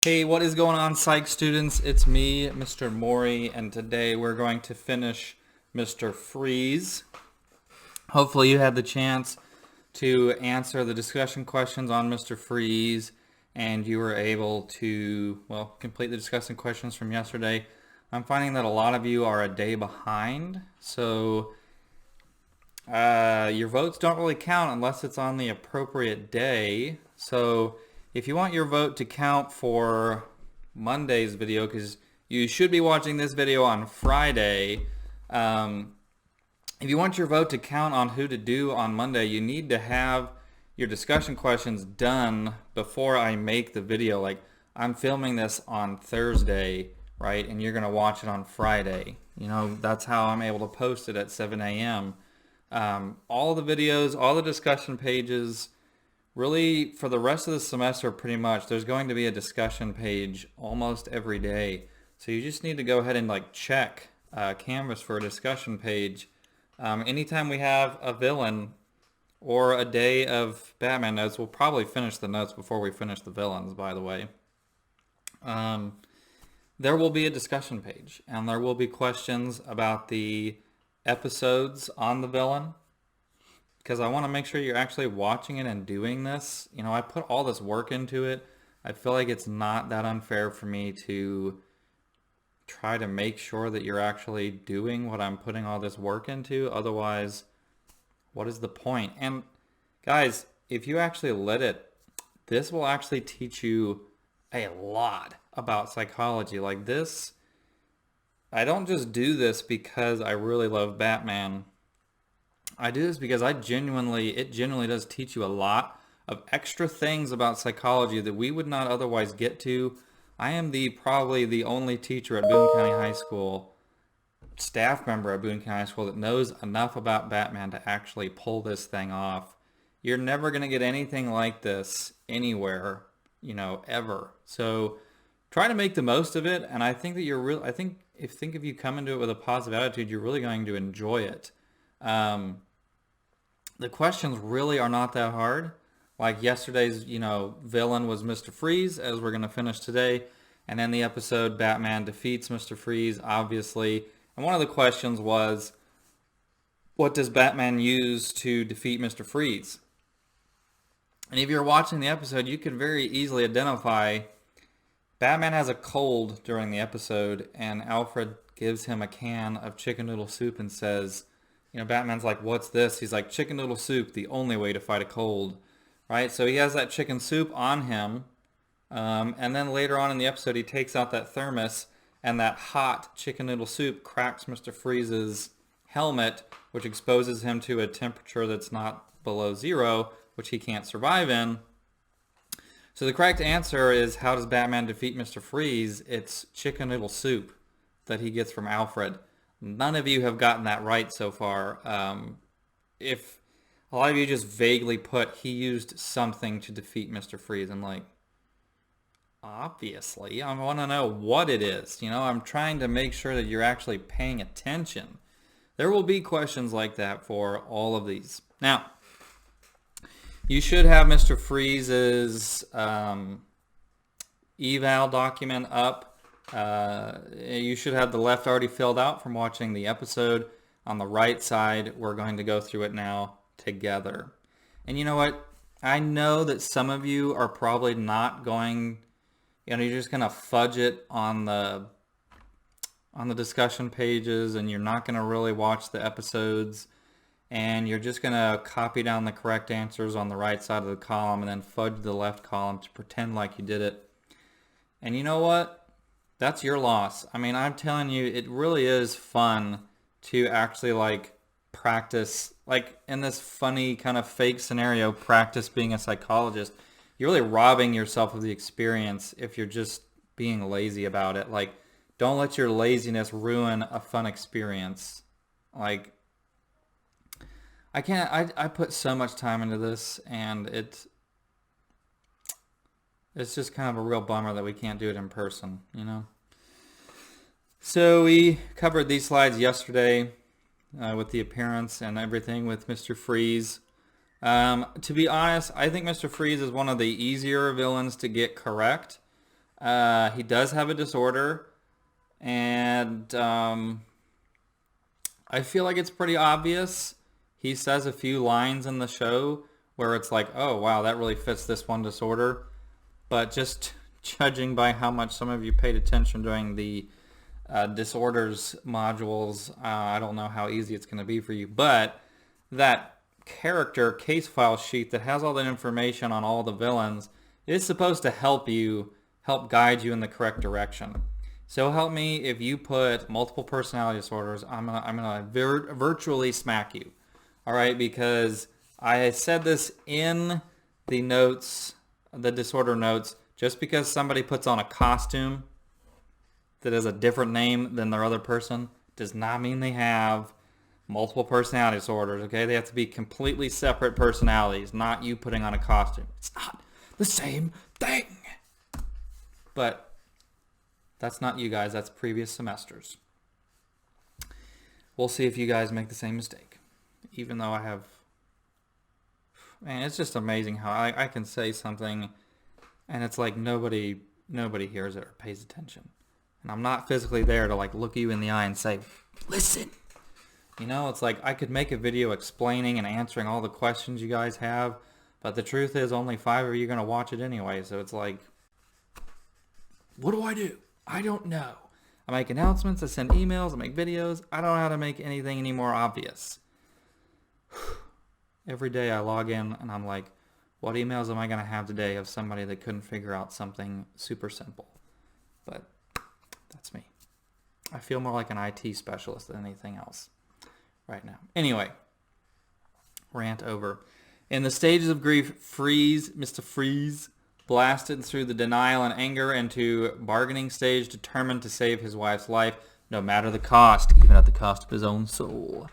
Hey, what is going on, Psych students? It's me, Mr. Mori, and today we're going to finish Mr. Freeze. Hopefully you had the chance to answer the discussion questions on Mr. Freeze, and you were able to, well, complete the discussion questions from yesterday. I'm finding that a lot of you are a day behind, so your votes don't really count unless it's on the appropriate day. So if you want your vote to count for Monday's video, because you should be watching this video on Friday, if you want your vote to count on who to do on Monday, you need to have your discussion questions done before I make the video. Like, I'm filming this on Thursday, right? And you're going to watch it on Friday. You know, that's how I'm able to post it at 7 a.m. All the videos, all the discussion pages, really for the rest of the semester, pretty much, there's going to be a discussion page almost every day. So you just need to go ahead and check Canvas for a discussion page. Anytime we have a villain or a day of Batman notes, we'll probably finish the notes before we finish the villains, by the way. There will be a discussion page, and there will be questions about the episodes on the villain, because I want to make sure you're actually watching it and doing this. You know, I put all this work into it. I feel like it's not that unfair for me to try to make sure that you're actually doing what I'm putting all this work into. Otherwise, what is the point? And guys, if you actually let it, this will actually teach you a lot about psychology. Like this, I don't just do this because I really love Batman. I do this because it genuinely does teach you a lot of extra things about psychology that we would not otherwise get to. I am probably the only teacher at Boone County High School, staff member at Boone County High School, that knows enough about Batman to actually pull this thing off. You're never going to get anything like this anywhere, you know, ever. So try to make the most of it, and I think that I think if you come into it with a positive attitude, you're really going to enjoy it. The questions really are not that hard. Like yesterday's, villain was Mr. Freeze, as we're going to finish today. And then the episode, Batman defeats Mr. Freeze, obviously. And one of the questions was, what does Batman use to defeat Mr. Freeze? And if you're watching the episode, you could very easily identify Batman has a cold during the episode, and Alfred gives him a can of chicken noodle soup and says, Batman's like, what's this? He's like, chicken noodle soup, the only way to fight a cold, right? So he has that chicken soup on him, and then later on in the episode, he takes out that thermos, and that hot chicken noodle soup cracks Mr. Freeze's helmet, which exposes him to a temperature that's not below zero, which he can't survive in. So the correct answer is, how does Batman defeat Mr. Freeze? It's chicken noodle soup that he gets from Alfred. None of you have gotten that right so far. If a lot of you just vaguely put, he used something to defeat Mr. Freeze, I'm like, obviously, I want to know what it is. I'm trying to make sure that you're actually paying attention. There will be questions like that for all of these. Now, you should have Mr. Freeze's eval document up. You should have the left already filled out from watching the episode. On the right side, we're going to go through it now together. And you know what? I know that some of you are probably not going, you're just going to fudge it on the discussion pages, and you're not going to really watch the episodes, and you're just going to copy down the correct answers on the right side of the column and then fudge the left column to pretend like you did it. And you know what? That's your loss. I mean, I'm telling you, it really is fun to actually practice, in this funny kind of fake scenario, practice being a psychologist. You're really robbing yourself of the experience if you're just being lazy about it. Don't let your laziness ruin a fun experience. I put so much time into this, and it's just kind of a real bummer that we can't do it in person, So we covered these slides yesterday with the appearance and everything with Mr. Freeze. To be honest, I think Mr. Freeze is one of the easier villains to get correct. He does have a disorder, and I feel like it's pretty obvious. He says a few lines in the show where it's like, oh, wow, that really fits this one disorder. But just judging by how much some of you paid attention during the disorders modules, I don't know how easy it's going to be for you. But that character case file sheet that has all the information on all the villains is supposed to help guide you in the correct direction. So help me, if you put multiple personality disorders, I'm gonna virtually smack you. All right, because I said this in the notes, the disorder notes, just because somebody puts on a costume that has a different name than their other person does not mean they have multiple personality disorders, okay? They have to be completely separate personalities, not you putting on a costume. It's not the same thing. But that's not you guys, that's previous semesters. We'll see if you guys make the same mistake. Even though I have... Man, it's just amazing how I can say something and it's like nobody hears it or pays attention. And I'm not physically there to like look you in the eye and say, listen. You know, it's like I could make a video explaining and answering all the questions you guys have, but the truth is only 5 of you are going to watch it anyway. So it's like, what do? I don't know. I make announcements, I send emails, I make videos. I don't know how to make anything any more obvious. Every day I log in and I'm like, what emails am I going to have today of somebody that couldn't figure out something super simple? But that's me. I feel more like an IT specialist than anything else right now. Anyway, rant over. In the stages of grief, Mr. Freeze blasted through the denial and anger into bargaining stage, determined to save his wife's life, no matter the cost, even at the cost of his own soul.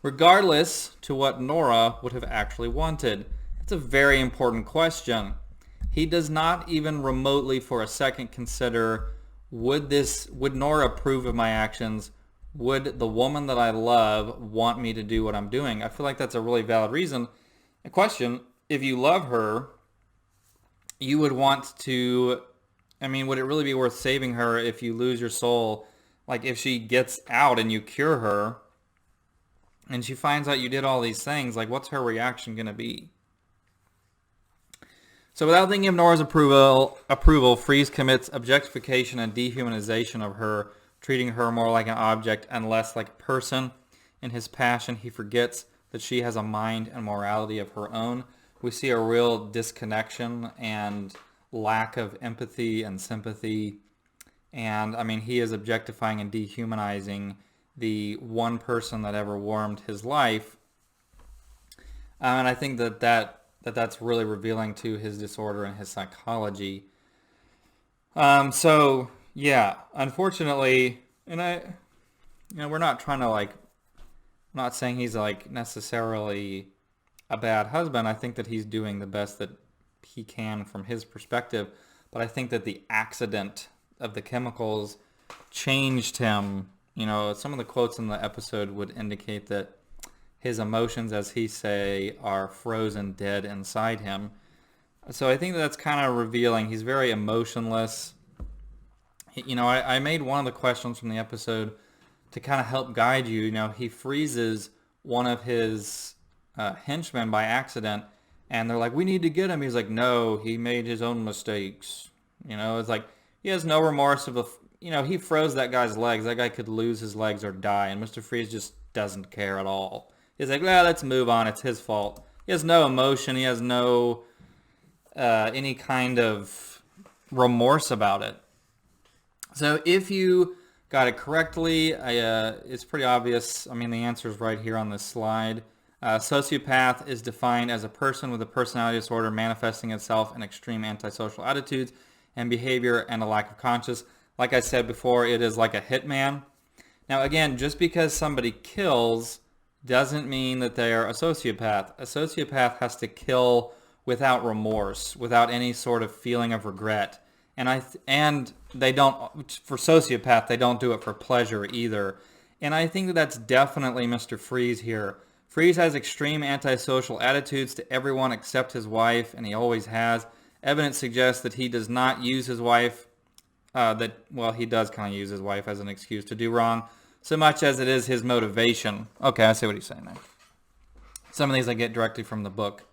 Regardless to what Nora would have actually wanted. It's a very important question. He does not even remotely for a second consider, would Nora approve of my actions? Would the woman that I love want me to do what I'm doing? I feel like that's a really valid reason. A question, if you love her, you would want to, would it really be worth saving her if you lose your soul? Like if she gets out and you cure her and she finds out you did all these things, like what's her reaction going to be? So without thinking of Nora's approval, Freeze commits objectification and dehumanization of her, treating her more like an object and less like a person. In his passion, he forgets that she has a mind and morality of her own. We see a real disconnection and lack of empathy and sympathy. And he is objectifying and dehumanizing the one person that ever warmed his life. And I think that's really revealing to his disorder and his psychology. So yeah, unfortunately, and we're not trying to I'm not saying he's necessarily a bad husband. I think that he's doing the best that he can from his perspective. But I think that the accident of the chemicals changed him. Some of the quotes in the episode would indicate that his emotions, as he say, are frozen dead inside him. So I think that's kind of revealing. He's very emotionless. I made one of the questions from the episode to kind of help guide you. He freezes one of his henchmen by accident, and they're like, we need to get him. He's like, no, he made his own mistakes. It's like he has no remorse of he froze that guy's legs. That guy could lose his legs or die, and Mr. Freeze just doesn't care at all. He's like, well, let's move on. It's his fault. He has no emotion. He has no any kind of remorse about it. So if you got it correctly, it's pretty obvious. The answer is right here on this slide. Sociopath is defined as a person with a personality disorder manifesting itself in extreme antisocial attitudes and behavior and a lack of conscience. Like I said before, it is like a hitman. Now again, just because somebody kills doesn't mean that they are a sociopath. A sociopath has to kill without remorse, without any sort of feeling of regret. And they don't, for sociopath, they don't do it for pleasure either. And I think that that's definitely Mr. Freeze here. Freeze has extreme antisocial attitudes to everyone except his wife, and he always has. Evidence suggests that he does not use his wife he does kind of use his wife as an excuse to do wrong, so much as it is his motivation. Okay, I see what he's saying there. Some of these I get directly from the book.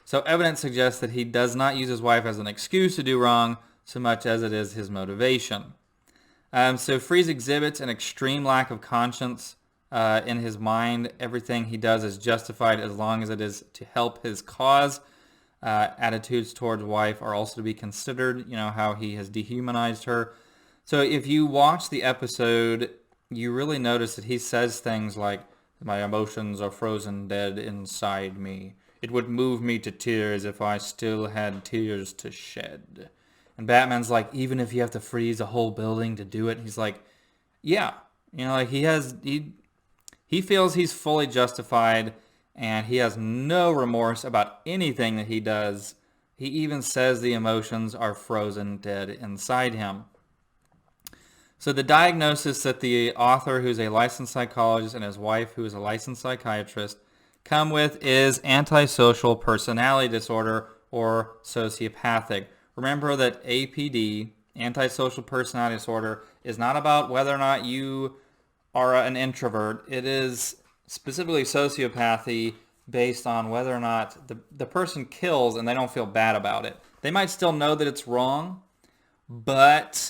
So evidence suggests that he does not use his wife as an excuse to do wrong, so much as it is his motivation. So Freeze exhibits an extreme lack of conscience in his mind. Everything he does is justified as long as it is to help his cause. Attitudes towards wife are also to be considered, how he has dehumanized her. So if you watch the episode, you really notice that he says things like, my emotions are frozen dead inside me. It would move me to tears if I still had tears to shed. And Batman's like, even if you have to freeze a whole building to do it, he's like, yeah. He feels he's fully justified, and he has no remorse about anything that he does. He even says the emotions are frozen dead inside him. So the diagnosis that the author, who's a licensed psychologist, and his wife, who is a licensed psychiatrist, come with is antisocial personality disorder, or sociopathic. Remember that APD, antisocial personality disorder, is not about whether or not you are an introvert. It is specifically sociopathy based on whether or not the person kills and they don't feel bad about it. They might still know that it's wrong, but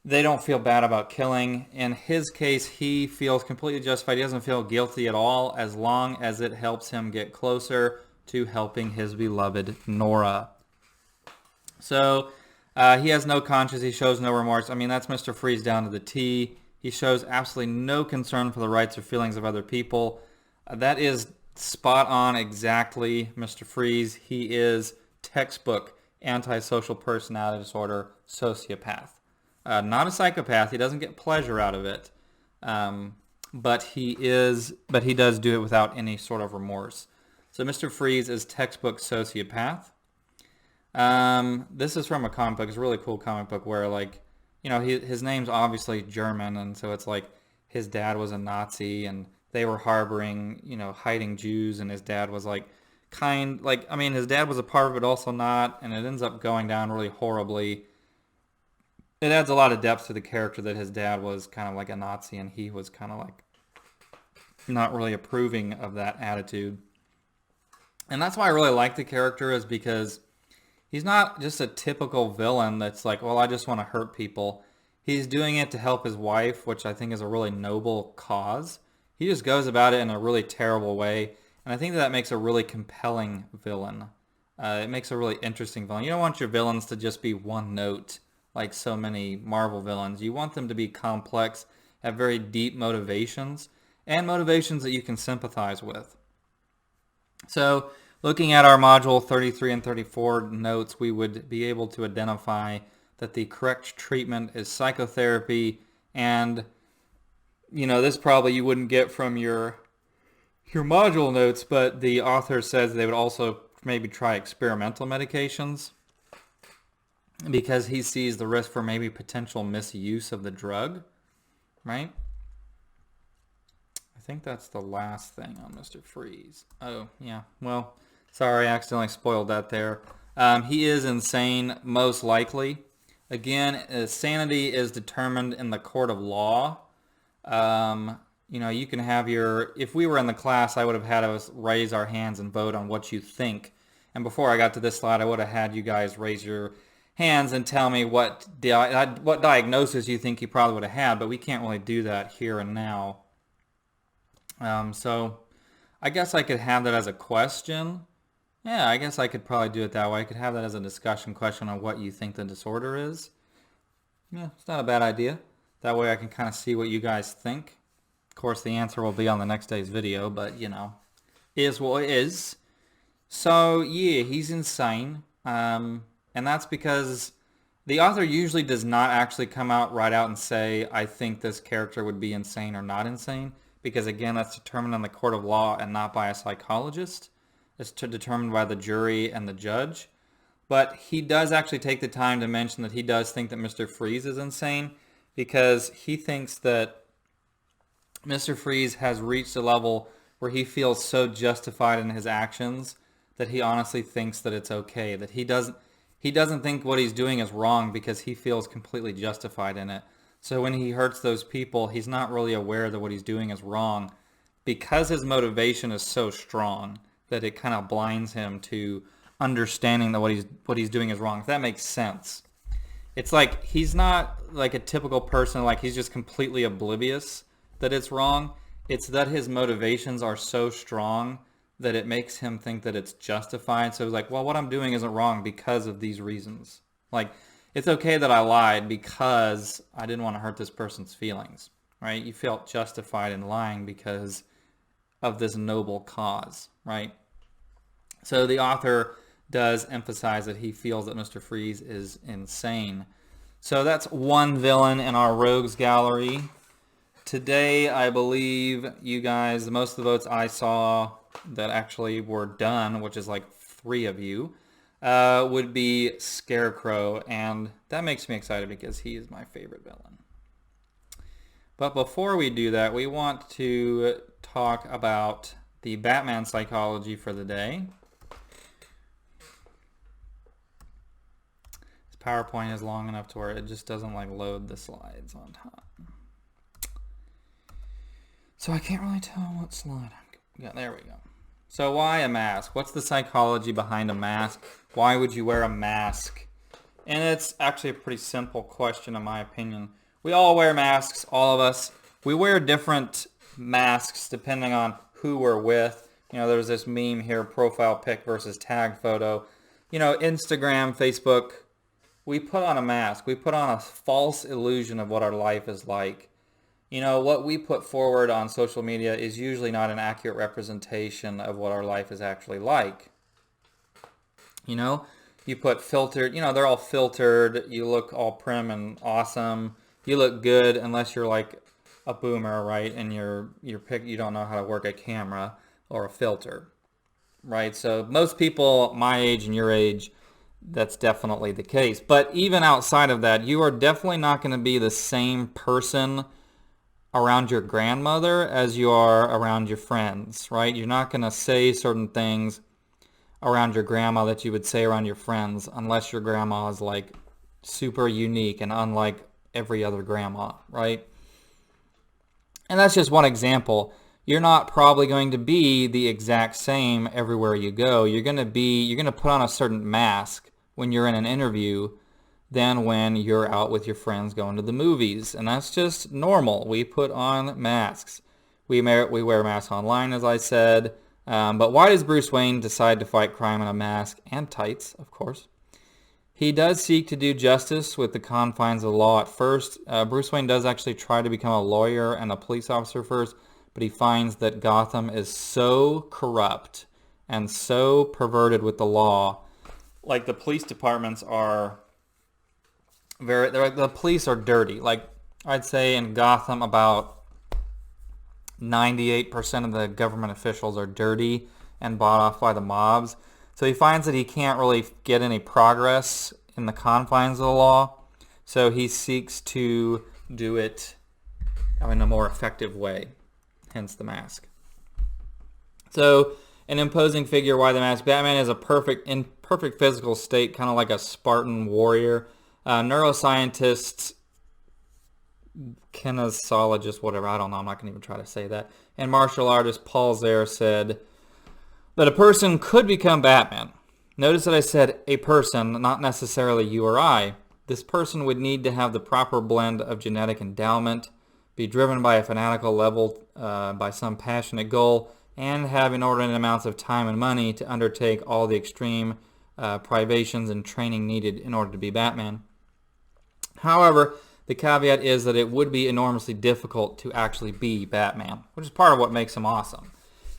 they don't feel bad about killing. In his case, he feels completely justified. He doesn't feel guilty at all as long as it helps him get closer to helping his beloved Nora. So he has no conscience. He shows no remorse. I mean, that's Mr. Freeze down to the T. He shows absolutely no concern for the rights or feelings of other people. That is spot on exactly Mr. Freeze. He is textbook antisocial personality disorder sociopath. Not a psychopath. He doesn't get pleasure out of it. But he does do it without any sort of remorse. So Mr. Freeze is textbook sociopath. This is from a comic book. It's a really cool comic book where, like, his name's obviously German, and so it's like his dad was a Nazi, and they were harboring, hiding Jews, and his dad was like his dad was a part of it, also not, and it ends up going down really horribly. It adds a lot of depth to the character that his dad was kind of like a Nazi, and he was kind of like not really approving of that attitude. And that's why I really like the character, is because he's not just a typical villain that's like, well, I just want to hurt people. He's doing it to help his wife, which I think is a really noble cause. He just goes about it in a really terrible way, and I think that makes a really compelling villain. It makes a really interesting villain. You don't want your villains to just be one note like so many Marvel villains. You want them to be complex, have very deep motivations, and motivations that you can sympathize with. So looking at our module 33 and 34 notes, we would be able to identify that the correct treatment is psychotherapy, and this probably you wouldn't get from your module notes, but the author says they would also maybe try experimental medications because he sees the risk for maybe potential misuse of the drug, right? I think that's the last thing on Mr. Freeze. Oh, yeah. Well, sorry, I accidentally spoiled that there. He is insane, most likely. Again, sanity is determined in the court of law. You can have if we were in the class, I would have had us raise our hands and vote on what you think. And before I got to this slide, I would have had you guys raise your hands and tell me what diagnosis you think you probably would have had, but we can't really do that here and now. So I guess I could have that as a question. Yeah, I guess I could probably do it that way. I could have that as a discussion question on what you think the disorder is. Yeah, it's not a bad idea. That way I can kind of see what you guys think. Of course, the answer will be on the next day's video, but, is what it is. So, yeah, he's insane. And that's because the author usually does not actually come out right out and say, I think this character would be insane or not insane. Because, again, that's determined in the court of law and not by a psychologist. It's determined by the jury and the judge. But he does actually take the time to mention that he does think that Mr. Freeze is insane, because he thinks that Mr. Freeze has reached a level where he feels so justified in his actions that he honestly thinks that it's okay, that he doesn't, He doesn't think what he's doing is wrong because he feels completely justified in it. So when he hurts those people, he's not really aware that what he's doing is wrong because his motivation is so strong that it kind of blinds him to understanding that what he's doing is wrong. If that makes sense. It's like he's not like a typical person, like he's just completely oblivious that it's wrong. It's that his motivations are so strong that it makes him think that it's justified. So he's like, well, what I'm doing isn't wrong because of these reasons. Like, it's okay that I lied because I didn't want to hurt this person's feelings, right? You felt justified in lying because of this noble cause, right? So the author does emphasize that he feels that Mr. Freeze is insane. So that's one villain in our rogues gallery. Today, I believe you guys, most of the votes I saw that actually were done, which is like 3 of you, would be Scarecrow, and that makes me excited because he is my favorite villain. But before we do that, we want to talk about the Batman psychology for the day. This PowerPoint is long enough to where it just doesn't like load the slides on top. So I can't really tell what slide I'm... Yeah, there we go. So why a mask? What's the psychology behind a mask? Why would you wear a mask? And it's actually a pretty simple question in my opinion. We all wear masks, all of us. We wear different masks depending on who we're with. You know, there's this meme here, profile pic versus tag photo. You know, Instagram, Facebook, we put on a mask. We put on a false illusion of what our life is like. You know, what we put forward on social media is usually not an accurate representation of what our life is actually like. You know, you put filtered, you know, they're all filtered. You look all prim and awesome. You look good unless you're like a boomer, right? And you don't know how to work a camera or a filter, right? So most people my age and your age, that's definitely the case. But even outside of that, you are definitely not going to be the same person around your grandmother as you are around your friends, right? You're not going to say certain things around your grandma that you would say around your friends unless your grandma is like super unique and unlike every other grandma, right? And that's just one example. You're not probably going to be the exact same everywhere you go. You're going to put on a certain mask when you're in an interview than when you're out with your friends going to the movies. And that's just normal. We put on masks. We wear masks online, as I said. But why does Bruce Wayne decide to fight crime in a mask and tights, of course? He does seek to do justice with the confines of the law at first. Bruce Wayne does actually try to become a lawyer and a police officer first, but he finds that Gotham is so corrupt and so perverted with the law. Like the police departments are the police are dirty. Like I'd say in Gotham about 98% of the government officials are dirty and bought off by the mobs. So he finds that he can't really get any progress in the confines of the law. So he seeks to do it in a more effective way, hence the mask. So an imposing figure, why the mask? Batman is in perfect physical state, kind of like a Spartan warrior. Neuroscientists, kinesiologist, whatever, I don't know, I'm not going to even try to say that, and martial artist Paul Zare said that a person could become Batman. Notice that I said a person, not necessarily you or I. This person would need to have the proper blend of genetic endowment, be driven by a fanatical level, by some passionate goal, and have inordinate amounts of time and money to undertake all the extreme privations and training needed in order to be Batman. However, the caveat is that it would be enormously difficult to actually be Batman, which is part of what makes him awesome.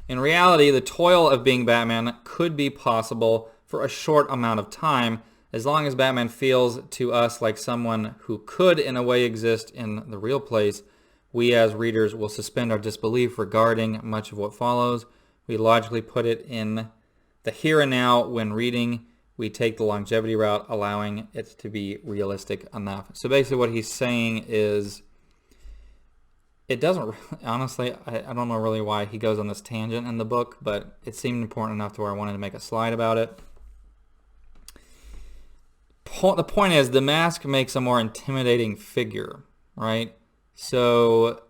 In reality, the toil of being Batman could be possible for a short amount of time, as long as Batman feels to us like someone who could in a way exist in the real place. We as readers will suspend our disbelief regarding much of what follows. We logically put it in the here and now when reading. We take the longevity route, allowing it to be realistic enough. So basically what he's saying is, it doesn't, honestly, I don't know really why he goes on this tangent in the book, but it seemed important enough to where I wanted to make a slide about it. the point is the mask makes a more intimidating figure, right? So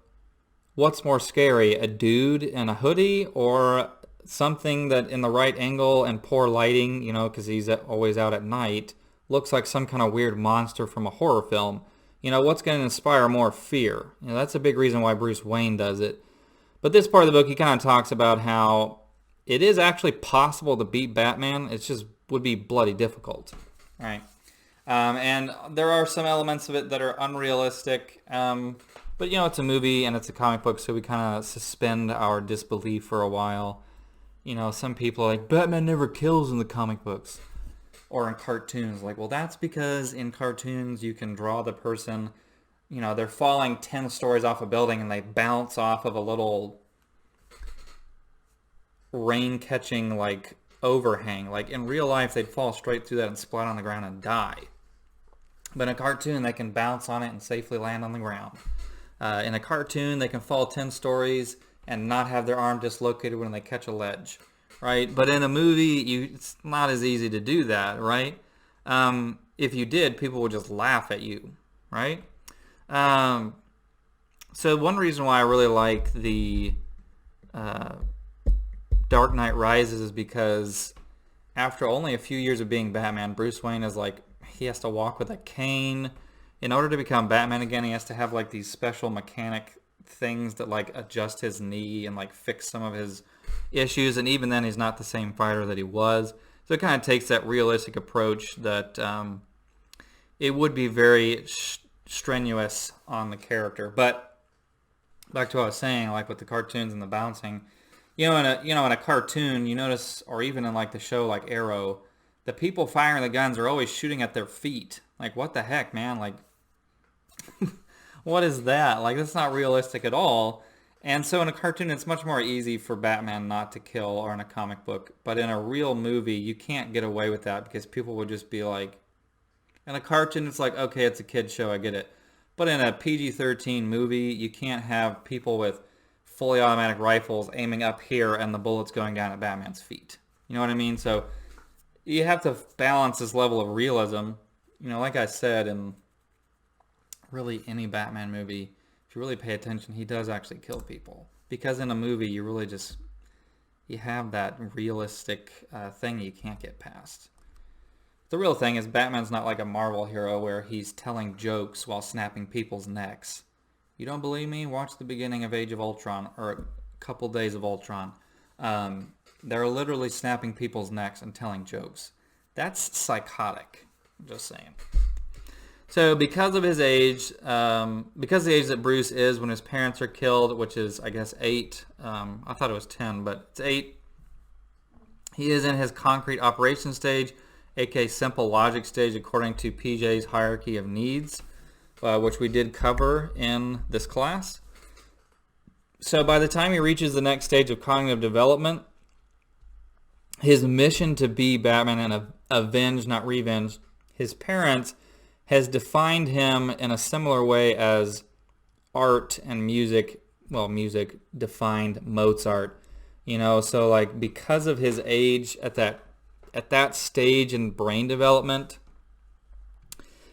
what's more scary, a dude in a hoodie or something that in the right angle and poor lighting, because he's always out at night, looks like some kind of weird monster from a horror film? What's going to inspire more fear? That's a big reason why Bruce Wayne does it. But this part of the book, he kind of talks about how it is actually possible to beat Batman. It just would be bloody difficult, right? And there are some elements of it that are unrealistic. But, it's a movie and it's a comic book, so we kind of suspend our disbelief for a while. Some people are like, Batman never kills in the comic books. Or in cartoons. Like, well, that's because in cartoons you can draw the person, they're falling 10 stories off a building and they bounce off of a little rain-catching, like, overhang. Like, in real life, they'd fall straight through that and splat on the ground and die. But in a cartoon, they can bounce on it and safely land on the ground. In a cartoon, they can fall 10 stories and not have their arm dislocated when they catch a ledge, right? But in a movie, it's not as easy to do that, right? If you did, people would just laugh at you, right? So one reason why I really like the Dark Knight Rises is because after only a few years of being Batman, Bruce Wayne is like, he has to walk with a cane. In order to become Batman again, he has to have like these special mechanic things that like adjust his knee and like fix some of his issues. And even then, he's not the same fighter that he was. So it kind of takes that realistic approach that it would be very strenuous on the character. But back to what I was saying, like with the cartoons and the bouncing, in a cartoon, you notice, or even in like the show like Arrow, the people firing the guns are always shooting at their feet. Like, what the heck, man? Like, what is that? Like, that's not realistic at all. And so in a cartoon, it's much more easy for Batman not to kill, or in a comic book. But in a real movie, you can't get away with that because people would just be like, in a cartoon, it's like, okay, it's a kid's show, I get it. But in a PG-13 movie, you can't have people with fully automatic rifles aiming up here and the bullets going down at Batman's feet. You know what I mean? So you have to balance this level of realism. Like I said, in really any Batman movie, if you really pay attention, he does actually kill people. Because in a movie, you really just, you have that realistic thing you can't get past. The real thing is Batman's not like a Marvel hero where he's telling jokes while snapping people's necks. You don't believe me? Watch the beginning of Age of Ultron, or a couple days of Ultron. They're literally snapping people's necks and telling jokes. That's psychotic. I'm just saying. So because of his age, because of the age that Bruce is when his parents are killed, which is, I guess, 8. I thought it was 10, but it's 8. He is in his concrete operation stage, aka simple logic stage, according to PJ's hierarchy of needs, which we did cover in this class. So by the time he reaches the next stage of cognitive development, his mission to be Batman and avenge, not revenge, his parents, has defined him in a similar way as art and music, music defined Mozart. So like because of his age at that stage in brain development,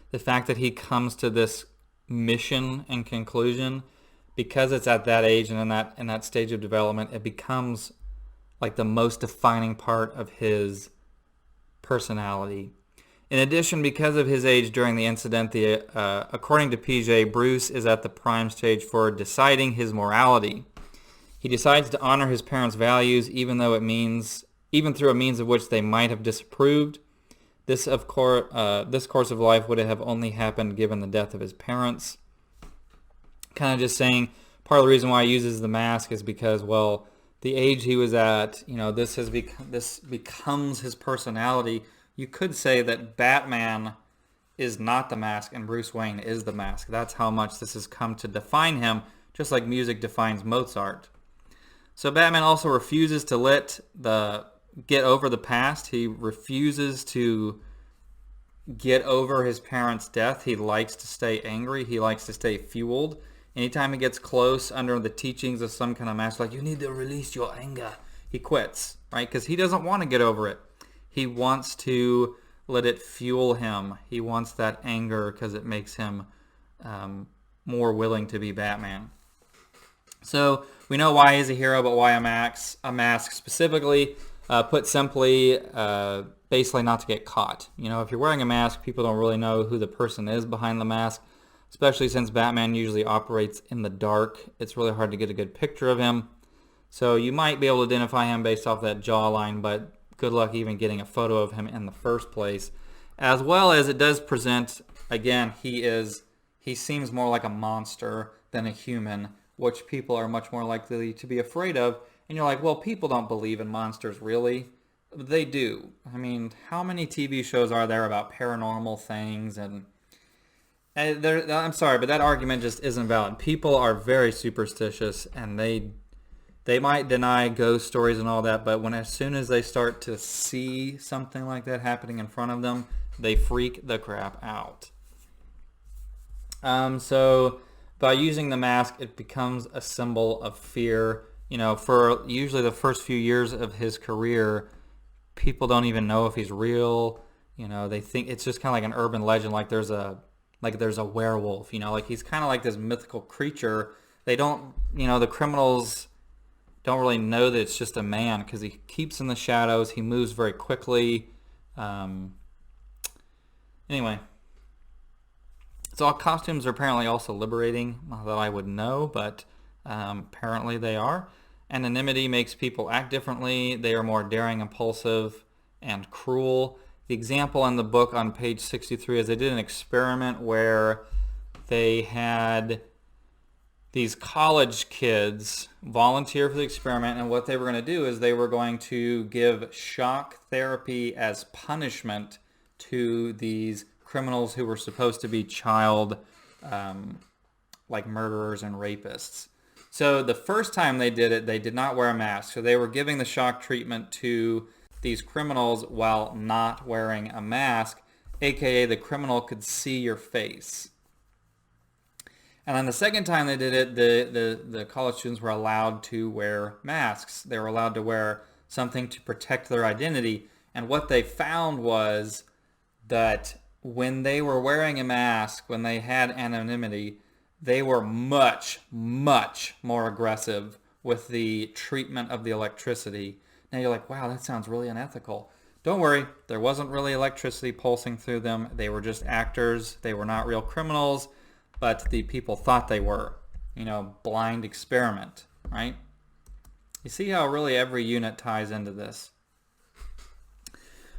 the fact that he comes to this mission and conclusion, because it's at that age and in that stage of development, it becomes like the most defining part of his personality. In addition, because of his age during the incident, according to PJ, Bruce is at the prime stage for deciding his morality. He decides to honor his parents' values, even through a means of which they might have disapproved. This course of life would have only happened given the death of his parents. Kind of just saying, part of the reason why he uses the mask is because, the age he was at, this becomes his personality. You could say that Batman is not the mask and Bruce Wayne is the mask. That's how much this has come to define him, just like music defines Mozart. So Batman also refuses to get over the past. He refuses to get over his parents' death. He likes to stay angry. He likes to stay fueled. Anytime he gets close under the teachings of some kind of master, like, you need to release your anger, he quits, right? Because he doesn't want to get over it. He wants to let it fuel him. He wants that anger because it makes him more willing to be Batman. So we know why he's a hero, but why a mask? A mask specifically, put simply, basically not to get caught. You know, if you're wearing a mask, people don't really know who the person is behind the mask, especially since Batman usually operates in the dark. It's really hard to get a good picture of him. So you might be able to identify him based off that jawline, but good luck even getting a photo of him in the first place. As well as it does present, again, he seems more like a monster than a human, which people are much more likely to be afraid of. And you're like, well, people don't believe in monsters, really. They do. I mean, how many TV shows are there about paranormal things? And I'm sorry, but that argument just isn't valid. People are very superstitious, and they might deny ghost stories and all that, but as soon as they start to see something like that happening in front of them, they freak the crap out. So by using the mask, it becomes a symbol of fear. You know, for usually the first few years of his career, people don't even know if he's real. You know, they think it's just kind of like an urban legend, like there's a werewolf. You know, like he's kind of like this mythical creature. They don't, you know, the criminals don't really know that it's just a man because he keeps in the shadows. He moves very quickly. Anyway. So all costumes are apparently also liberating. Not that I would know, but apparently they are. Anonymity makes people act differently. They are more daring, impulsive, and cruel. The example in the book on page 63 is they did an experiment where they had these college kids volunteer for the experiment, and what they were going to do is they were going to give shock therapy as punishment to these criminals who were supposed to be child like murderers and rapists. So the first time they did it, they did not wear a mask. So they were giving the shock treatment to these criminals while not wearing a mask, aka the criminal could see your face. And then the second time they did it, the college students were allowed to wear masks. They were allowed to wear something to protect their identity. And what they found was that when they were wearing a mask, when they had anonymity, they were much, much more aggressive with the treatment of the electricity. Now you're like, wow, that sounds really unethical. Don't worry, there wasn't really electricity pulsing through them. They were just actors. They were not real criminals, but the people thought they were. You know, blind experiment, right? You see how really every unit ties into this.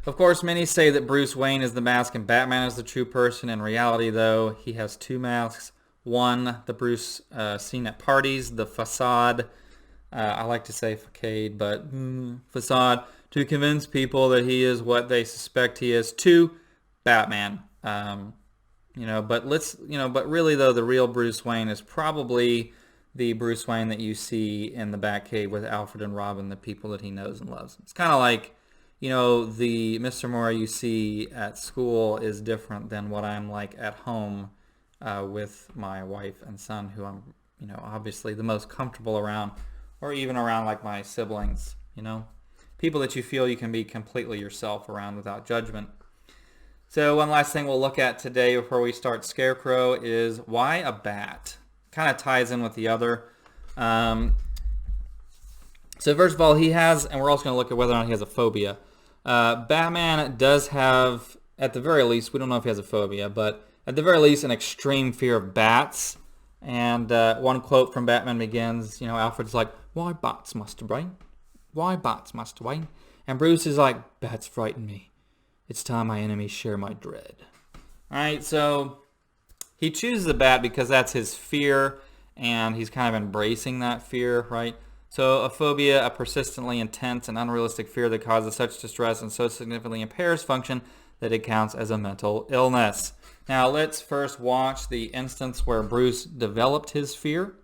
Of course, many say that Bruce Wayne is the mask and Batman is the true person. In reality, though, he has two masks. One, the Bruce seen at parties, the facade. I like to say facade, but facade, to convince people that he is what they suspect he is. Two, Batman. But really, though, the real Bruce Wayne is probably the Bruce Wayne that you see in the Batcave with Alfred and Robin, the people that he knows and loves. It's kind of like, you know, the Mr. Mora you see at school is different than what I'm like at home with my wife and son, who I'm, you know, obviously the most comfortable around, or even around like my siblings, you know. People that you feel you can be completely yourself around without judgment. So one last thing we'll look at today before we start Scarecrow is why a bat? Kind of ties in with the other. So first of all, he has, and we're also going to look at whether or not he has a phobia. Batman does have, at the very least, we don't know if he has a phobia, but at the very least, an extreme fear of bats. And one quote from Batman Begins, you know, Alfred's like, "Why bats, Master Wayne? Why bats, Master Wayne?" And Bruce is like, "Bats frighten me. It's time my enemies share my dread." All right, so he chooses the bat because that's his fear, and he's kind of embracing that fear, right? So a phobia, a persistently intense and unrealistic fear that causes such distress and so significantly impairs function that it counts as a mental illness. Now let's first watch the instance where Bruce developed his fear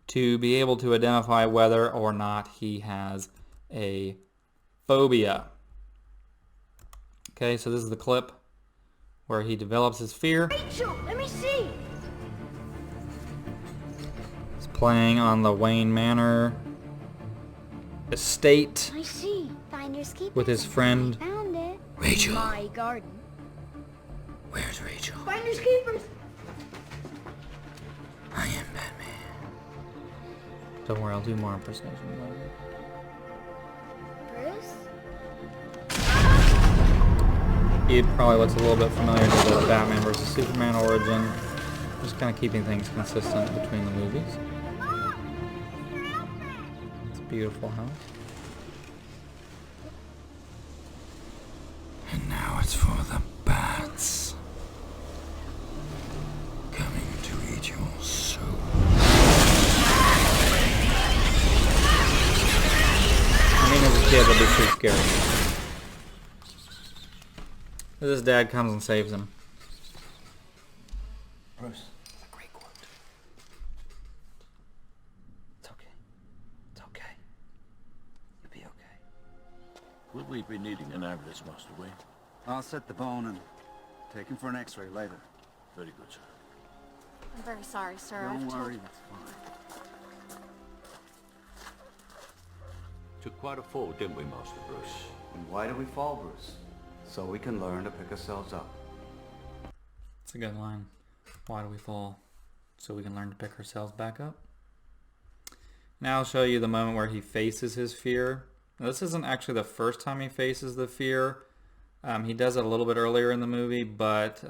to be able to identify whether or not he has a phobia. Okay, so this is the clip where he develops his fear. Rachel, let me see. He's playing on the Wayne Manor estate. I see. Finders keepers. With his friend Found it. Rachel. My garden. Where's Rachel? Finders keepers. I am Batman. Don't worry, I'll do more impersonations later. Bruce? He probably looks a little bit familiar to the Batman vs. Superman origin. Just kind of keeping things consistent between the movies. It's a beautiful house. And now it's for the bats. Coming to eat your soul. I mean, as a kid, that'd be pretty scary. His dad comes and saves him. Bruce, that's a great quote. It's okay. It's okay. You'll be okay. Will we be needing an ambulance, Master Wayne? I'll set the bone and take him for an x-ray later. Very good, sir. I'm very sorry, sir. Don't I've told- worry, that's fine. Took quite a fall, didn't we, Master Bruce? And why do we fall, Bruce? So we can learn to pick ourselves up. It's a good line. Why do we fall? So we can learn to pick ourselves back up. Now I'll show you the moment where he faces his fear. Now, this isn't actually the first time he faces the fear. He does it a little bit earlier in the movie, but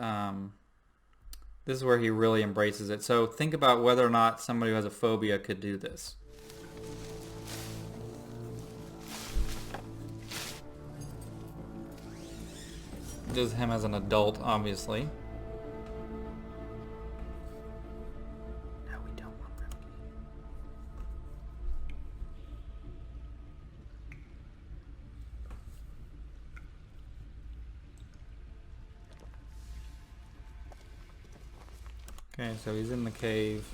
this is where he really embraces it. So think about whether or not somebody who has a phobia could do this. This is him as an adult, obviously. No, we don't want Ripke. Okay, so he's in the cave.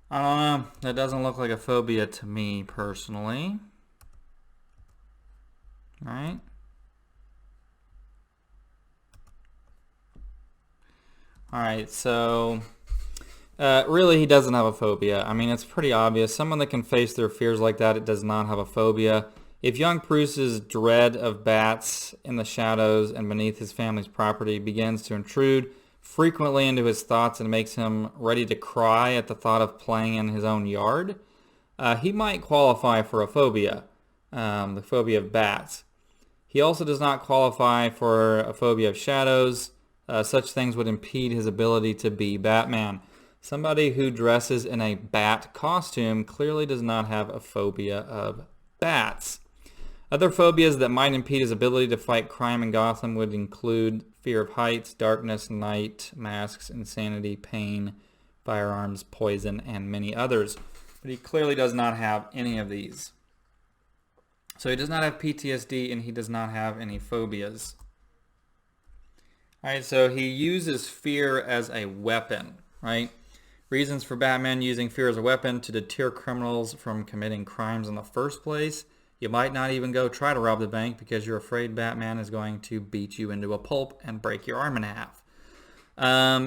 I don't know. That doesn't look like a phobia to me, personally. Right? Alright, so... really, he doesn't have a phobia. I mean, it's pretty obvious. Someone that can face their fears like that, it does not have a phobia. If young Bruce's dread of bats in the shadows and beneath his family's property begins to intrude frequently into his thoughts and makes him ready to cry at the thought of playing in his own yard, he might qualify for a phobia, the phobia of bats. He also does not qualify for a phobia of shadows. Such things would impede his ability to be Batman. Somebody who dresses in a bat costume clearly does not have a phobia of bats. Other phobias that might impede his ability to fight crime in Gotham would include fear of heights, darkness, night, masks, insanity, pain, firearms, poison, and many others. But he clearly does not have any of these. So he does not have PTSD and he does not have any phobias. Alright, so he uses fear as a weapon, right? Reasons for Batman using fear as a weapon: to deter criminals from committing crimes in the first place. You might not even go try to rob the bank because you're afraid Batman is going to beat you into a pulp and break your arm in half.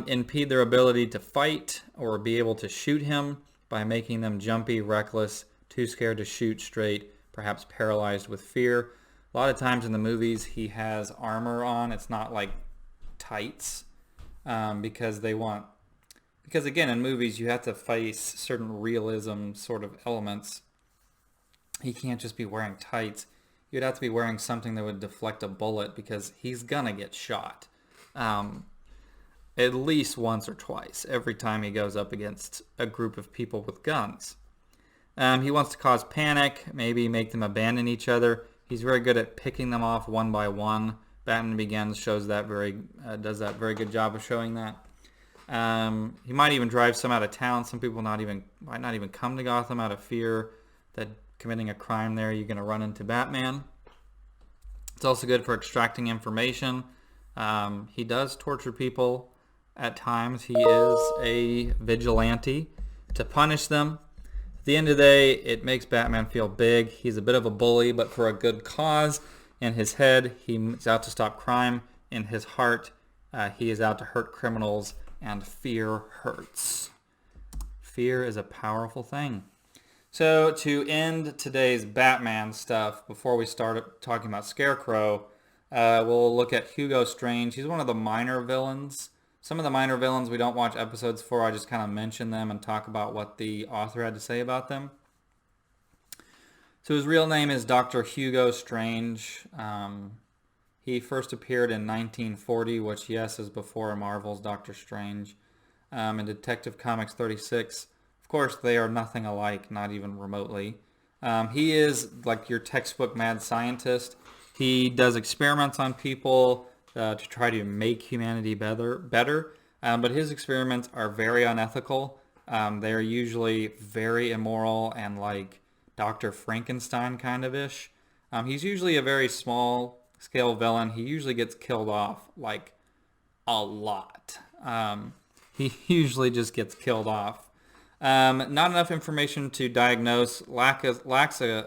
Impede their ability to fight or be able to shoot him by making them jumpy, reckless, too scared to shoot straight, perhaps paralyzed with fear. A lot of times in the movies he has armor on. It's not like tights because again, in movies you have to face certain realism sort of elements. He can't just be wearing tights. You'd have to be wearing something that would deflect a bullet because he's gonna get shot at least once or twice every time he goes up against a group of people with guns. He wants to cause panic, maybe make them abandon each other. He's very good at picking them off one by one Batman Begins shows that does that very good job of showing that. He might even drive some out of town. Some people might not even come to Gotham out of fear that committing a crime there, you're going to run into Batman. It's also good for extracting information. He does torture people at times. He is a vigilante to punish them. At the end of the day, it makes Batman feel big. He's a bit of a bully, but for a good cause. In his head, he's out to stop crime. In his heart, he is out to hurt criminals, and fear hurts. Fear is a powerful thing. So to end today's Batman stuff, before we start talking about Scarecrow, we'll look at Hugo Strange. He's one of the minor villains. Some of the minor villains we don't watch episodes for. I just kind of mention them and talk about what the author had to say about them. So his real name is Dr. Hugo Strange. He first appeared in 1940, which, yes, is before Marvel's Doctor Strange. In Detective Comics 36. Of course, they are nothing alike, not even remotely. He is like your textbook mad scientist. He does experiments on people to try to make humanity better. But his experiments are very unethical. They are usually very immoral and like Dr. Frankenstein kind of ish. He's usually a very small scale villain. He usually gets killed off like a lot. He usually just gets killed off. Not enough information to diagnose, lacks a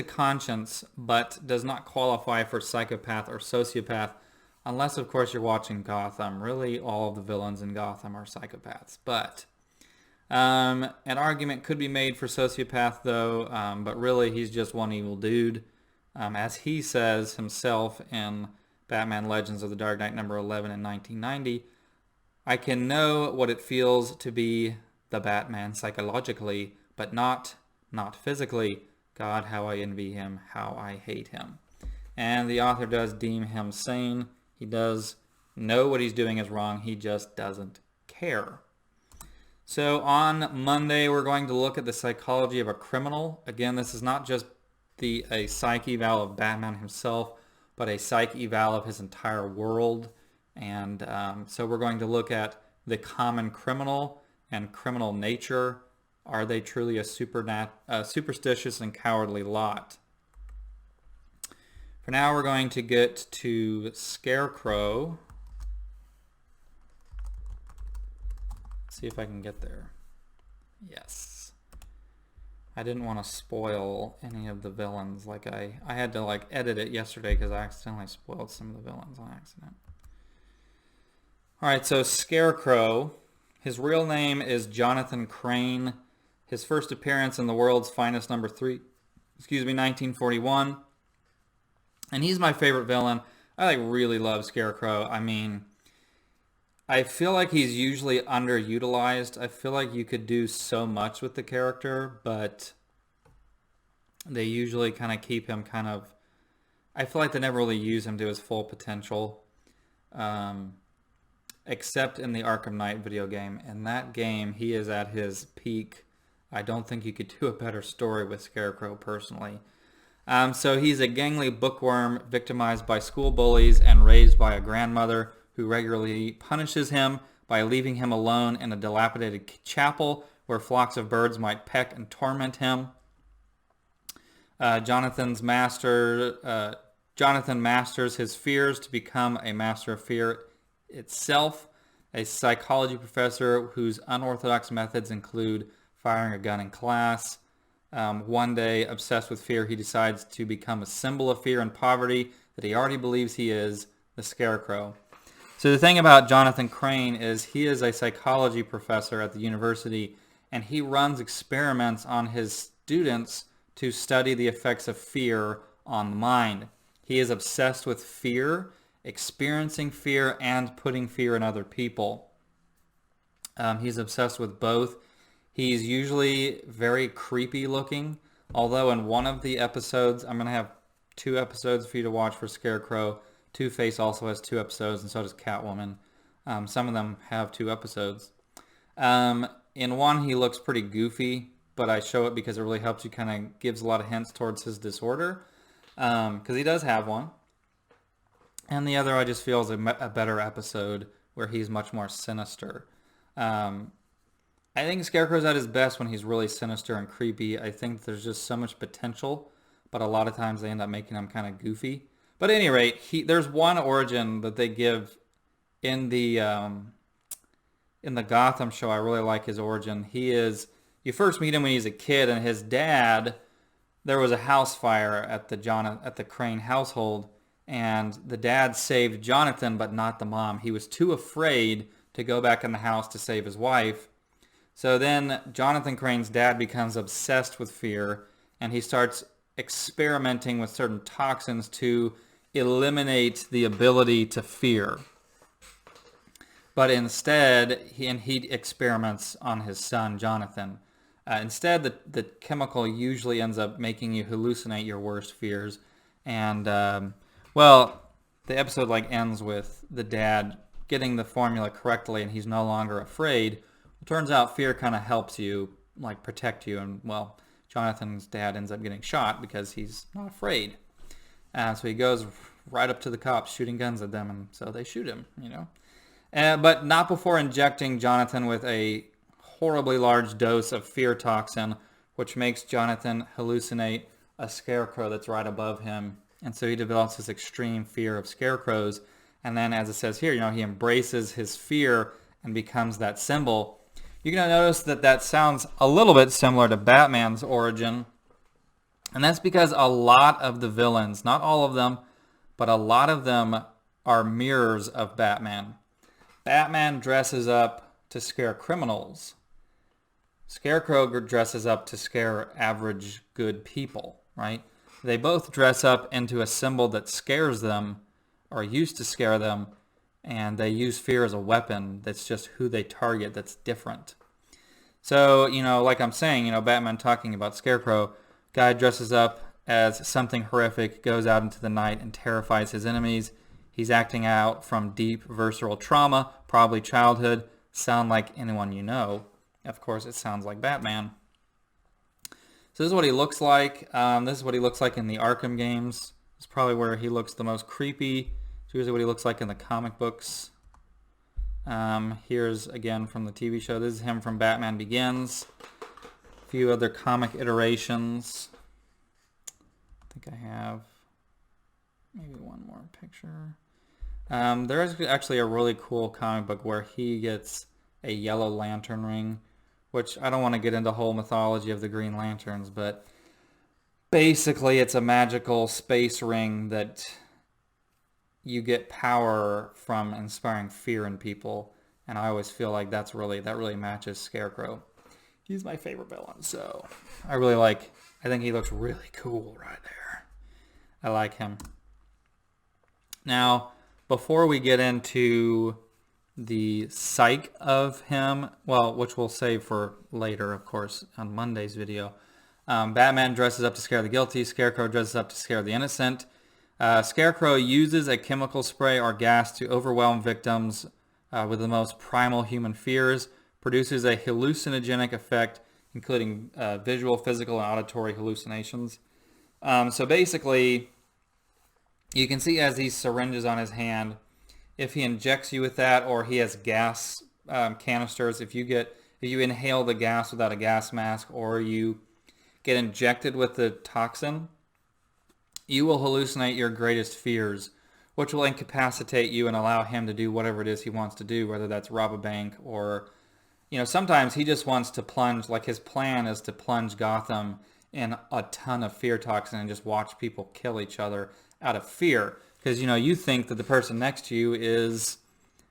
conscience, but does not qualify for psychopath or sociopath, unless, of course, you're watching Gotham. Really, all of the villains in Gotham are psychopaths. But an argument could be made for sociopath, though, but really, he's just one evil dude. As he says himself in Batman Legends of the Dark Knight number 11 in 1990, I can know what it feels to be the Batman psychologically, but not physically. God, how I envy him, how I hate him. And the author does deem him sane. He does know what he's doing is wrong. He just doesn't care. So on Monday, we're going to look at the psychology of a criminal. Again, this is not just a psych eval of Batman himself, but a psych eval of his entire world. And so we're going to look at the common criminal and criminal nature. Are they truly a superstitious and cowardly lot? For now, we're going to get to Scarecrow. Let's see if I can get there. Yes. I didn't want to spoil any of the villains. Like I had to like edit it yesterday because I accidentally spoiled some of the villains on accident. Alright, so Scarecrow, his real name is Jonathan Crane. His first appearance in The World's Finest number 3, 1941. And he's my favorite villain. I really love Scarecrow. I mean, I feel like he's usually underutilized. I feel like you could do so much with the character, but they usually kind of keep him I feel like they never really use him to his full potential. Except in the Arkham Knight video game. In that game, he is at his peak. I don't think you could do a better story with Scarecrow, personally. So he's a gangly bookworm victimized by school bullies and raised by a grandmother who regularly punishes him by leaving him alone in a dilapidated chapel where flocks of birds might peck and torment him. Jonathan masters his fears to become a master of fear itself, a psychology professor whose unorthodox methods include firing a gun in class. One day, obsessed with fear, he decides to become a symbol of fear and poverty that he already believes he is, the Scarecrow. So the thing about Jonathan Crane is he is a psychology professor at the university, and he runs experiments on his students to study the effects of fear on the mind. He is obsessed with fear, experiencing fear, and putting fear in other people. He's obsessed with both. He's usually very creepy looking, although in one of the episodes, I'm going to have 2 episodes for you to watch for Scarecrow. Two-Face also has 2 episodes, and so does Catwoman. Some of them have 2 episodes. In one, he looks pretty goofy, but I show it because it really helps you, kind of gives a lot of hints towards his disorder. because he does have one. And the other I just feel is a better episode where he's much more sinister. I think Scarecrow's at his best when he's really sinister and creepy. I think there's just so much potential, but a lot of times they end up making him kind of goofy. But at any rate, there's one origin that they give in the Gotham show. I really like his origin. You first meet him when he's a kid, and his dad, there was a house fire at the Crane household, and the dad saved Jonathan, but not the mom. He was too afraid to go back in the house to save his wife. So then Jonathan Crane's dad becomes obsessed with fear, and he starts experimenting with certain toxins to eliminate the ability to fear. But instead, he experiments on his son, Jonathan. Instead, the chemical usually ends up making you hallucinate your worst fears. And, the episode ends with the dad getting the formula correctly, and he's no longer afraid. It turns out fear kind of helps you, protect you. And, Jonathan's dad ends up getting shot because he's not afraid. So he goes right up to the cops, shooting guns at them, and so they shoot him, but not before injecting Jonathan with a horribly large dose of fear toxin, which makes Jonathan hallucinate a scarecrow that's right above him. And so he develops this extreme fear of scarecrows. And then, as it says here, he embraces his fear and becomes that symbol. You're going to notice that sounds a little bit similar to Batman's origin. And that's because a lot of the villains, not all of them, but a lot of them are mirrors of Batman. Batman dresses up to scare criminals. Scarecrow dresses up to scare average good people, right? They both dress up into a symbol that scares them or used to scare them, and they use fear as a weapon. That's just who they target that's different. So, like I'm saying, Batman talking about Scarecrow, guy dresses up as something horrific, goes out into the night and terrifies his enemies. He's acting out from deep visceral trauma, probably childhood. Sound like anyone you know. Of course, it sounds like Batman. So this is what he looks like. This is what he looks like in the Arkham games. It's probably where he looks the most creepy. It's usually what he looks like in the comic books. Here's, again, from the TV show. This is him from Batman Begins. A few other comic iterations. I think I have maybe one more picture. There's actually a really cool comic book where he gets a yellow lantern ring, which I don't want to get into the whole mythology of the Green Lanterns, but basically it's a magical space ring that you get power from inspiring fear in people, and I always feel like that really matches Scarecrow. He's my favorite villain, so I think he looks really cool right there. I like him. Now, before we get into the psych of him, which we'll save for later, of course, on Monday's video, Batman dresses up to scare the guilty. Scarecrow dresses up to scare the innocent. Scarecrow uses a chemical spray or gas to overwhelm victims with the most primal human fears, produces a hallucinogenic effect, including visual, physical, and auditory hallucinations. So basically, you can see as these syringes on his hand, if he injects you with that, or he has gas canisters, if you inhale the gas without a gas mask, or you get injected with the toxin, you will hallucinate your greatest fears, which will incapacitate you and allow him to do whatever it is he wants to do, whether that's rob a bank or, sometimes he just wants to plunge, his plan is to plunge Gotham in a ton of fear toxin and just watch people kill each other out of fear. Because, you think that the person next to you is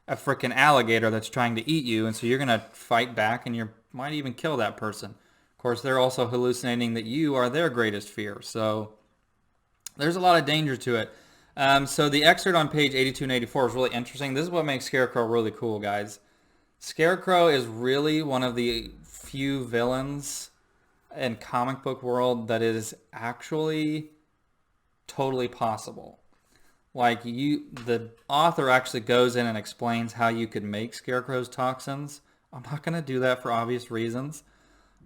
a freaking alligator that's trying to eat you, and so you're going to fight back and you might even kill that person. Of course, they're also hallucinating that you are their greatest fear. So there's a lot of danger to it. So the excerpt on page 82 and 84 is really interesting. This is what makes Scarecrow really cool, guys. Scarecrow is really one of the few villains in comic book world that is actually totally possible. The author actually goes in and explains how you could make Scarecrow's toxins. I'm not going to do that for obvious reasons.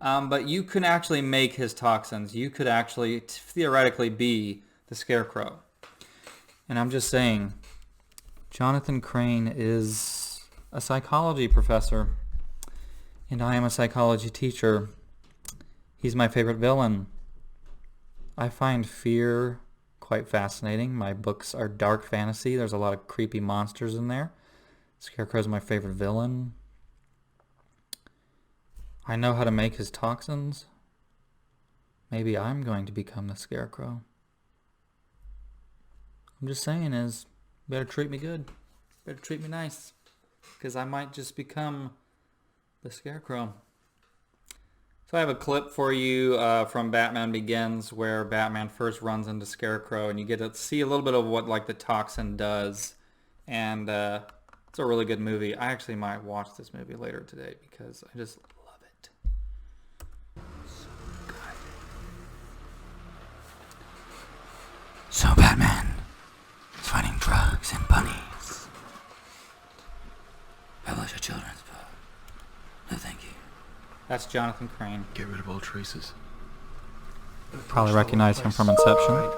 But you can actually make his toxins. You could actually theoretically be the Scarecrow. And I'm just saying, Jonathan Crane is a psychology professor, and I am a psychology teacher. He's my favorite villain. I find fear quite fascinating. My books are dark fantasy. There's a lot of creepy monsters in there. Scarecrow's my favorite villain. I know how to make his toxins. Maybe I'm going to become the Scarecrow. I'm just saying is, better treat me good. Better treat me nice. Because I might just become the Scarecrow. So I have a clip for you from Batman Begins where Batman first runs into Scarecrow, and you get to see a little bit of what like the toxin does. And it's a really good movie. I actually might watch this movie later today because I just love it. So good. So Batman is finding drugs and bunnies. Publish a children's book. No thank you. That's Jonathan Crane. Get rid of all traces. Probably recognize him from Inception.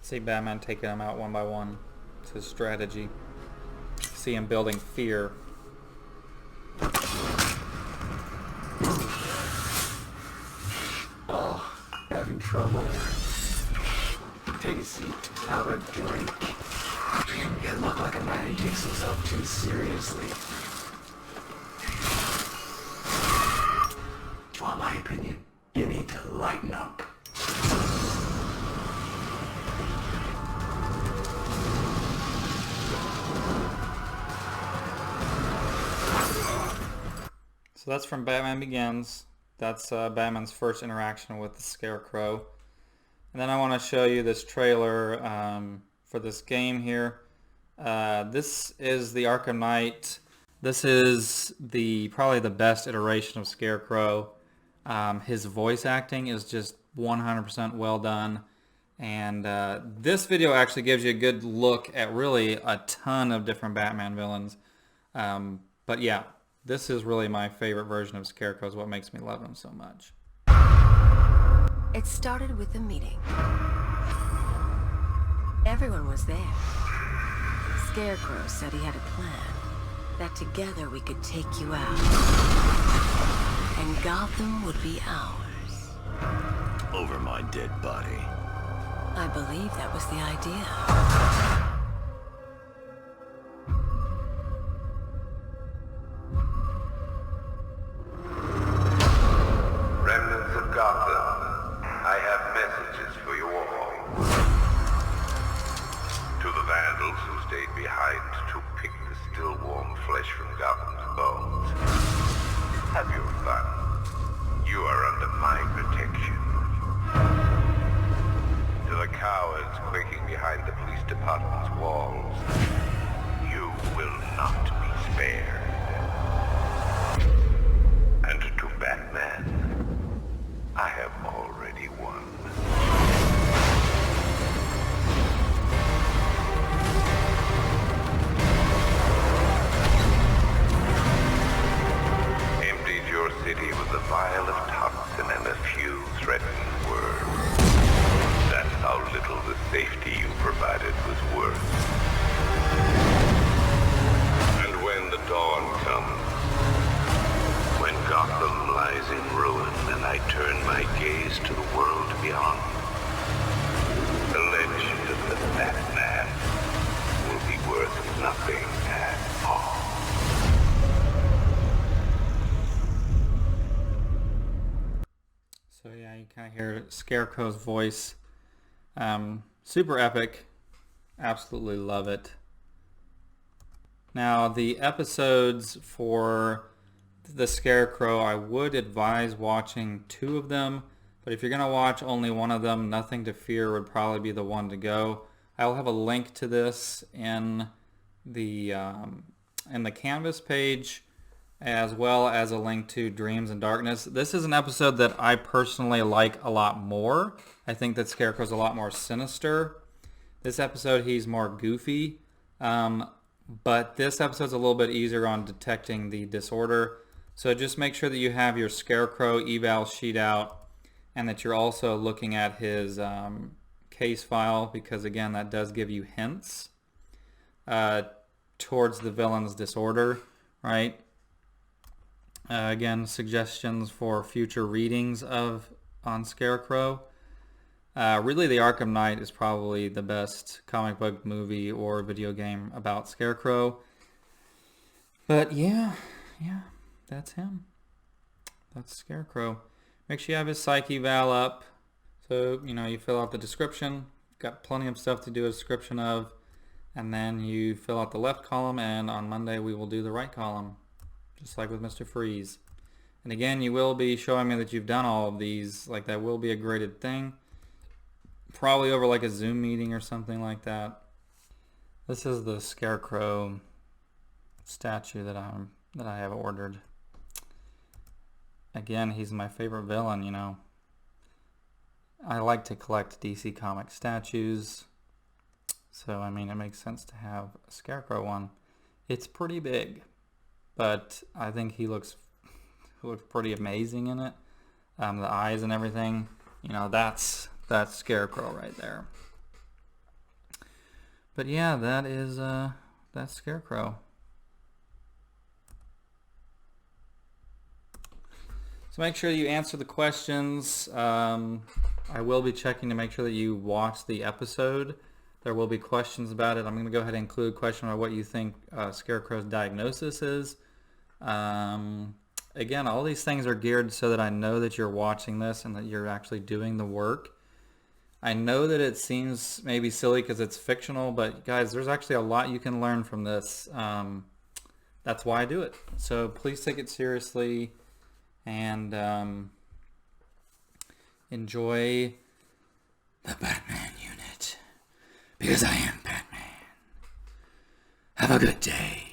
See Batman taking them out one by one. It's his strategy. See him building fear. Having trouble. Take a seat. Have a drink. You look like a man who takes himself too seriously. Do you want my opinion? You need to lighten up. So that's from Batman Begins. That's Batman's first interaction with the Scarecrow. And then I want to show you this trailer for this game here. This is the Arkham Knight. This is probably the best iteration of Scarecrow. His voice acting is just 100% well done. And this video actually gives you a good look at really a ton of different Batman villains. But yeah, this is really my favorite version of Scarecrow, is what makes me love him so much. It started with a meeting. Everyone was there. Scarecrow said he had a plan, that together we could take you out. And Gotham would be ours. Over my dead body. I believe that was the idea. Remnants of Gotham, I have messages for you all. To the vandals who stayed behind to pick the still warm flesh from Gotham's bones. Have your fun. You are under my protection. To the cowards quaking behind the police department's walls, you will not be spared. And to Batman, I have already won. Emptied your city with a vial of toxin and a few threatening words. That's how little the safety you provided was worth. And when the dawn comes, when Gotham lies in ruin and I turn my gaze to the world beyond, the legend of the Batman will be worth nothing at all. So yeah, you kind of hear Scarecrow's voice. Super epic. Absolutely love it. Now the episodes for the Scarecrow, I would advise watching 2 of them, but if you're going to watch only one of them, Nothing to Fear would probably be the one to go. I will have a link to this in the in the Canvas page, as well as a link to Dreams and Darkness. This is an episode that I personally like a lot more. I think that Scarecrow's a lot more sinister. This episode, he's more goofy. But this episode's a little bit easier on detecting the disorder. So just make sure that you have your Scarecrow eval sheet out, and that you're also looking at his case file, because again, that does give you hints towards the villain's disorder, right? Again, suggestions for future readings on Scarecrow. Really, The Arkham Knight is probably the best comic book, movie, or video game about Scarecrow. But yeah, that's him. That's Scarecrow. Make sure you have his psych eval up. So, you fill out the description. Got plenty of stuff to do a description of. And then you fill out the left column, and on Monday we will do the right column. Just like with Mr. Freeze. And again, you will be showing me that you've done all of these. Like, that will be a graded thing. Probably over like a Zoom meeting or something like that. This is the Scarecrow statue that I have ordered. Again, he's my favorite villain, I like to collect DC Comics statues. So, I mean, it makes sense to have a Scarecrow one. It's pretty big, but I think he looks pretty amazing in it. The eyes and everything, that's Scarecrow right there. But yeah, that's Scarecrow. So make sure you answer the questions. I will be checking to make sure that you watch the episode. There will be questions about it. I'm going to go ahead and include a question about what you think Scarecrow's diagnosis is. Again, all these things are geared so that I know that you're watching this and that you're actually doing the work. I know that it seems maybe silly because it's fictional, but guys, there's actually a lot you can learn from this. That's why I do it. So please take it seriously and enjoy The Batman Unit. Because I am Batman. Have a good day.